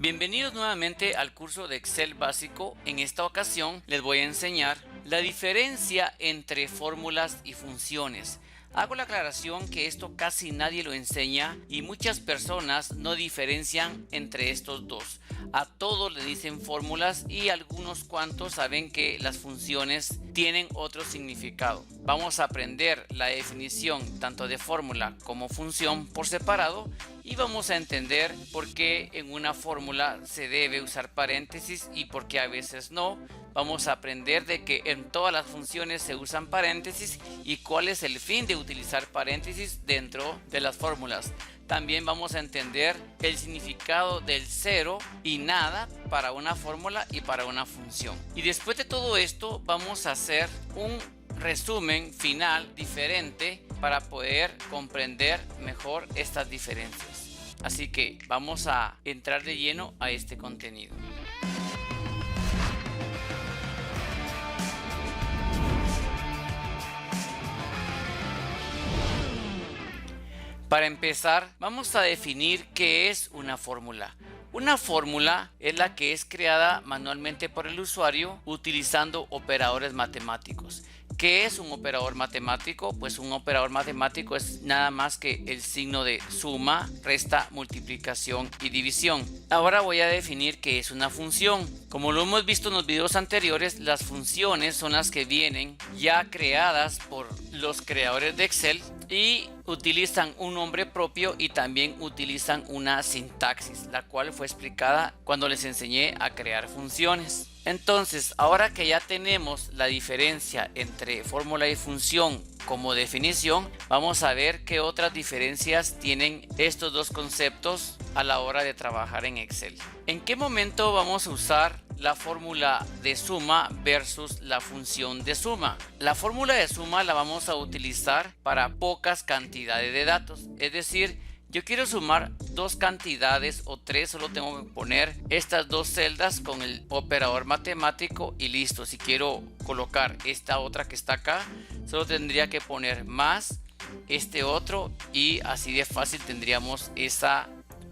Bienvenidos nuevamente al curso de Excel básico. En esta ocasión les voy a enseñar la diferencia entre fórmulas y funciones. Hago la aclaración que esto casi nadie lo enseña y muchas personas no diferencian entre estos dos. A todos le dicen fórmulas y algunos cuantos saben que las funciones tienen otro significado. Vamos a aprender la definición tanto de fórmula como función por separado y vamos a entender por qué en una fórmula se debe usar paréntesis y por qué a veces no. Vamos a aprender de que en todas las funciones se usan paréntesis y cuál es el fin de utilizar paréntesis dentro de las fórmulas. También vamos a entender el significado del cero y nada para una fórmula y para una función. Y después de todo esto vamos a hacer un resumen final diferente para poder comprender mejor estas diferencias. Así que vamos a entrar de lleno a este contenido. Para empezar, vamos a definir qué es una fórmula. Una fórmula es la que es creada manualmente por el usuario utilizando operadores matemáticos. ¿Qué es un operador matemático? Pues un operador matemático es nada más que el signo de suma, resta, multiplicación y división. Ahora voy a definir qué es una función. Como lo hemos visto en los videos anteriores, las funciones son las que vienen ya creadas por los creadores de Excel y utilizan un nombre propio y también utilizan una sintaxis, la cual fue explicada cuando les enseñé a crear funciones. Entonces, ahora que ya tenemos la diferencia entre fórmula y función como definición, vamos a ver qué otras diferencias tienen estos dos conceptos a la hora de trabajar en Excel. ¿En qué momento vamos a usar la fórmula de suma versus la función de suma? La fórmula de suma la vamos a utilizar para pocas cantidades de datos, es decir, yo quiero sumar dos cantidades o tres, solo tengo que poner estas dos celdas con el operador matemático y listo. Si quiero colocar esta otra que está acá, solo tendría que poner más este otro y así de fácil tendríamos esa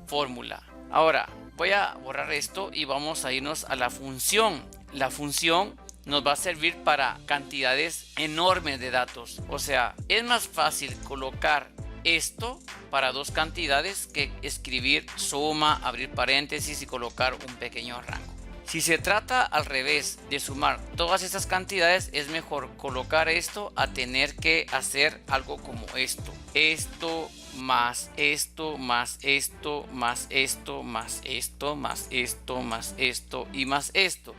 fórmula. Ahora voy a borrar esto y vamos a irnos a la función. La función nos va a servir para cantidades enormes de datos. O sea, es más fácil colocar esto para dos cantidades que escribir suma, abrir paréntesis y colocar un pequeño rango. Si se trata al revés de sumar todas estas cantidades, es mejor colocar esto a tener que hacer algo como esto. Esto más esto más esto más esto más esto más esto más esto y más esto.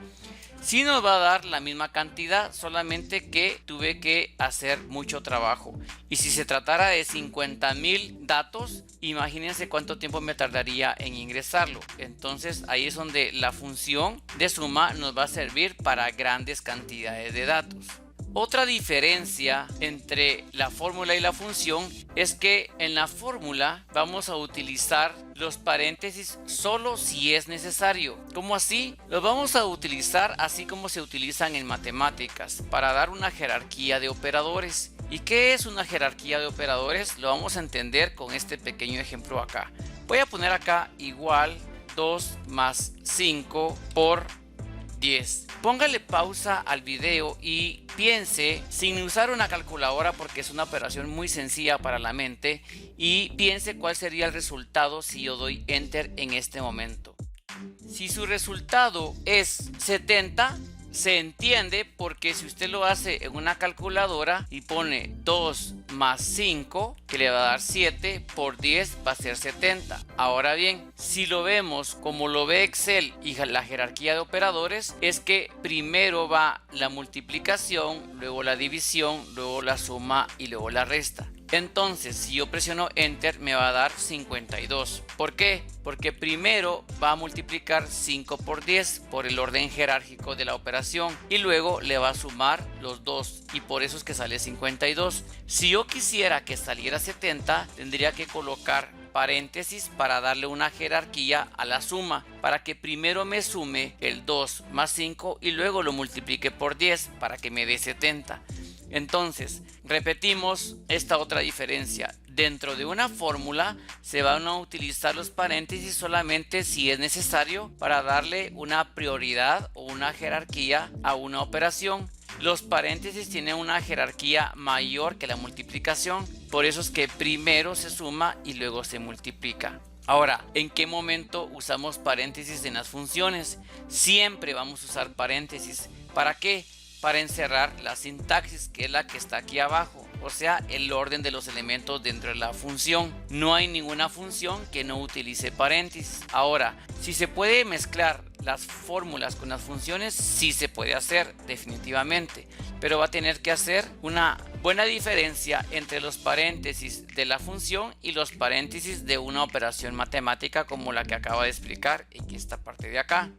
Sí nos va a dar la misma cantidad, solamente que tuve que hacer mucho trabajo. Y si se tratara de 50,000 datos, imagínense cuánto tiempo me tardaría en ingresarlo. Entonces ahí es donde la función de suma nos va a servir para grandes cantidades de datos. Otra diferencia entre la fórmula y la función es que en la fórmula vamos a utilizar los paréntesis solo si es necesario. ¿Cómo así? Los vamos a utilizar así como se utilizan en matemáticas para dar una jerarquía de operadores. ¿Y qué es una jerarquía de operadores? Lo vamos a entender con este pequeño ejemplo acá. Voy a poner acá igual 2 más 5 por 10. Póngale pausa al video y piense sin usar una calculadora porque es una operación muy sencilla para la mente y piense cuál sería el resultado si yo doy enter en este momento. Si su resultado es 70, se entiende porque si usted lo hace en una calculadora y pone 2 más 5, que le va a dar 7, por 10 va a ser 70. Ahora bien, si lo vemos como lo ve Excel y la jerarquía de operadores, es que primero va la multiplicación, luego la división, luego la suma y luego la resta. Entonces, si yo presiono Enter, me va a dar 52. ¿Por qué? Porque primero va a multiplicar 5 por 10 por el orden jerárquico de la operación y luego le va a sumar los dos y por eso es que sale 52. Si yo quisiera que saliera 70, tendría que colocar paréntesis para darle una jerarquía a la suma, para que primero me sume el 2 más 5 y luego lo multiplique por 10 para que me dé 70. Entonces, repetimos esta otra diferencia. Dentro de una fórmula se van a utilizar los paréntesis solamente si es necesario para darle una prioridad o una jerarquía a una operación. Los paréntesis tienen una jerarquía mayor que la multiplicación, por eso es que primero se suma y luego se multiplica. Ahora, ¿en qué momento usamos paréntesis en las funciones? Siempre vamos a usar paréntesis. ¿Para qué? Para encerrar la sintaxis, que es la que está aquí abajo, o sea, el orden de los elementos dentro de la función. No hay ninguna función que no utilice paréntesis. Ahora, si se puede mezclar las fórmulas con las funciones, sí se puede hacer definitivamente, pero va a tener que hacer una buena diferencia entre los paréntesis de la función y los paréntesis de una operación matemática como la que acabo de explicar en esta parte de acá.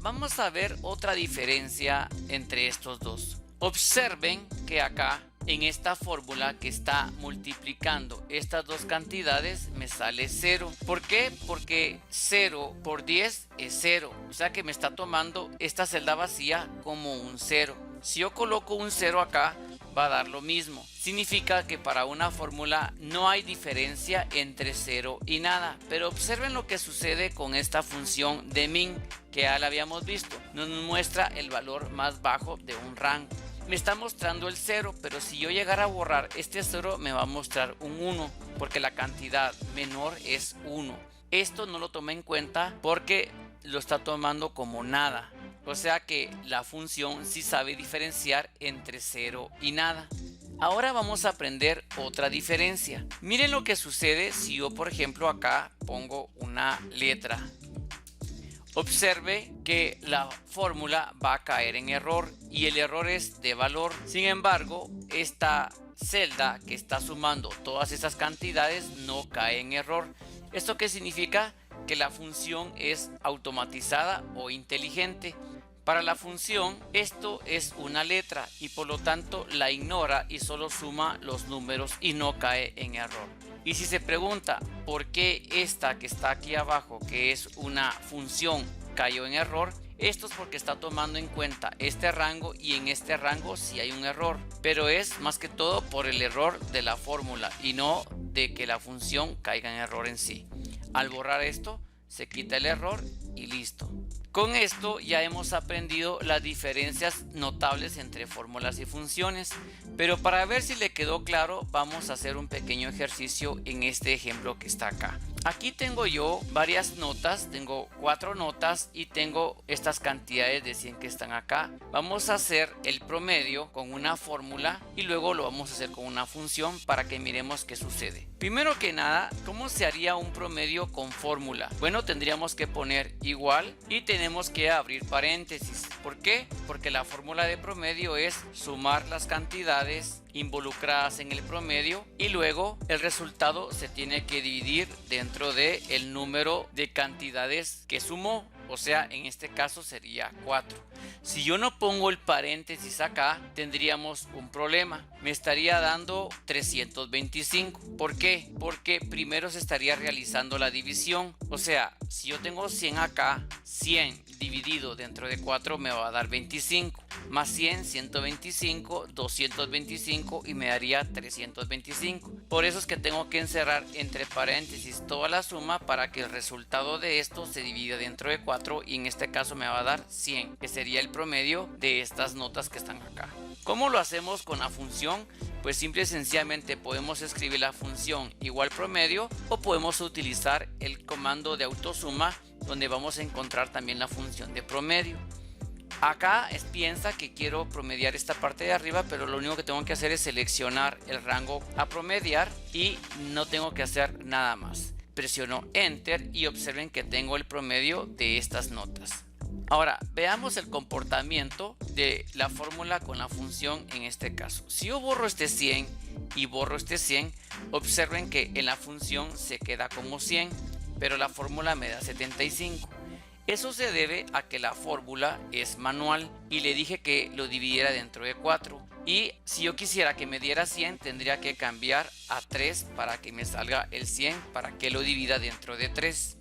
Vamos a ver otra diferencia entre estos dos. Observen que acá en esta fórmula que está multiplicando estas dos cantidades me sale 0. ¿Por qué? Porque 0 por 10 es 0. O sea que me está tomando esta celda vacía como un 0. Si yo coloco un 0 acá, va a dar lo mismo. Significa que para una fórmula no hay diferencia entre 0 y nada. Pero observen lo que sucede con esta función de min, que ya la habíamos visto. Nos muestra el valor más bajo de un rango. Me está mostrando el 0, pero si yo llegara a borrar este 0 me va a mostrar un 1, porque la cantidad menor es 1. Esto no lo tomé en cuenta porque lo está tomando como nada. O sea que la función sí sabe diferenciar entre 0 y nada. Ahora vamos a aprender otra diferencia. Miren lo que sucede si yo, por ejemplo, acá pongo una letra. Observe que la fórmula va a caer en error y el error es de valor. Sin embargo, esta celda que está sumando todas esas cantidades no cae en error. ¿Esto qué significa? Que la función es automatizada o inteligente. Para la función esto es una letra y por lo tanto la ignora y solo suma los números y no cae en error. Y si se pregunta por qué esta que está aquí abajo, que es una función, cayó en error, esto es porque está tomando en cuenta este rango y en este rango sí hay un error, pero es más que todo por el error de la fórmula y no de que la función caiga en error en sí. Al borrar esto se quita el error y listo. Con esto ya hemos aprendido las diferencias notables entre fórmulas y funciones, pero para ver si le quedó claro vamos a hacer un pequeño ejercicio en este ejemplo que está acá. Aquí tengo yo varias notas, tengo 4 notas y tengo estas cantidades de 100 que están acá. Vamos a hacer el promedio con una fórmula y luego lo vamos a hacer con una función para que miremos qué sucede. Primero que nada, ¿cómo se haría un promedio con fórmula? Bueno, tendríamos que poner igual y tenemos que abrir paréntesis. ¿Por qué? Porque la fórmula de promedio es sumar las cantidades involucradas en el promedio y luego el resultado se tiene que dividir dentro de el número de cantidades que sumó, o sea, en este caso sería 4. Si yo no pongo el paréntesis acá, tendríamos un problema. Me estaría dando 325. ¿Por qué? Porque primero se estaría realizando la división. O sea, si yo tengo 100 acá, 100 dividido dentro de 4 me va a dar 25. Más 100, 125, 225 y me daría 325. Por eso es que tengo que encerrar entre paréntesis toda la suma para que el resultado de esto se divida dentro de 4 y en este caso me va a dar 100, que sería el promedio de estas notas que están acá. ¿Cómo lo hacemos con la función? Pues simple y sencillamente podemos escribir la función igual promedio o podemos utilizar el comando de autosuma donde vamos a encontrar también la función de promedio. Acá piensa que quiero promediar esta parte de arriba, pero lo único que tengo que hacer es seleccionar el rango a promediar y no tengo que hacer nada más. Presiono Enter y observen que tengo el promedio de estas notas. Ahora veamos el comportamiento de la fórmula con la función en este caso. Si yo borro este 100 y borro este 100, observen que en la función se queda como 100, pero la fórmula me da 75. Eso se debe a que la fórmula es manual y le dije que lo dividiera dentro de 4. Y si yo quisiera que me diera 100, tendría que cambiar a 3 para que me salga el 100 para que lo divida dentro de 3.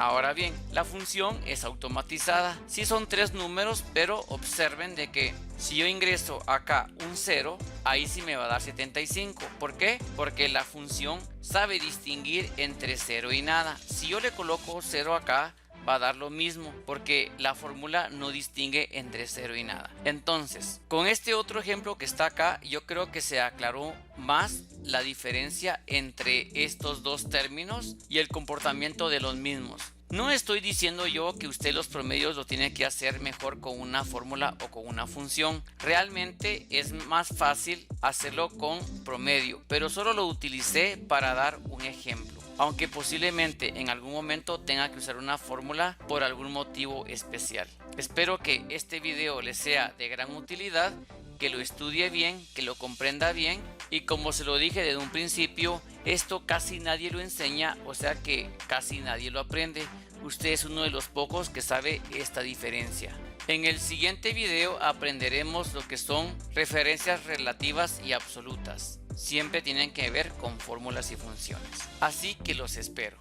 Ahora bien, la función es automatizada. Sí son 3 números, pero observen de que si yo ingreso acá un 0, ahí sí me va a dar 75. ¿Por qué? Porque la función sabe distinguir entre 0 y nada. Si yo le coloco 0 acá, va a dar lo mismo porque la fórmula no distingue entre 0 y nada. Entonces, con este otro ejemplo que está acá, yo creo que se aclaró más la diferencia entre estos dos términos y el comportamiento de los mismos. No estoy diciendo yo que usted los promedios lo tiene que hacer mejor con una fórmula o con una función. Realmente es más fácil hacerlo con promedio, pero solo lo utilicé para dar un ejemplo. Aunque posiblemente en algún momento tenga que usar una fórmula por algún motivo especial. Espero que este video le sea de gran utilidad, que lo estudie bien, que lo comprenda bien, y como se lo dije desde un principio, esto casi nadie lo enseña, o sea que casi nadie lo aprende. Usted es uno de los pocos que sabe esta diferencia. En el siguiente video aprenderemos lo que son referencias relativas y absolutas. Siempre tienen que ver con fórmulas y funciones. Así que los espero.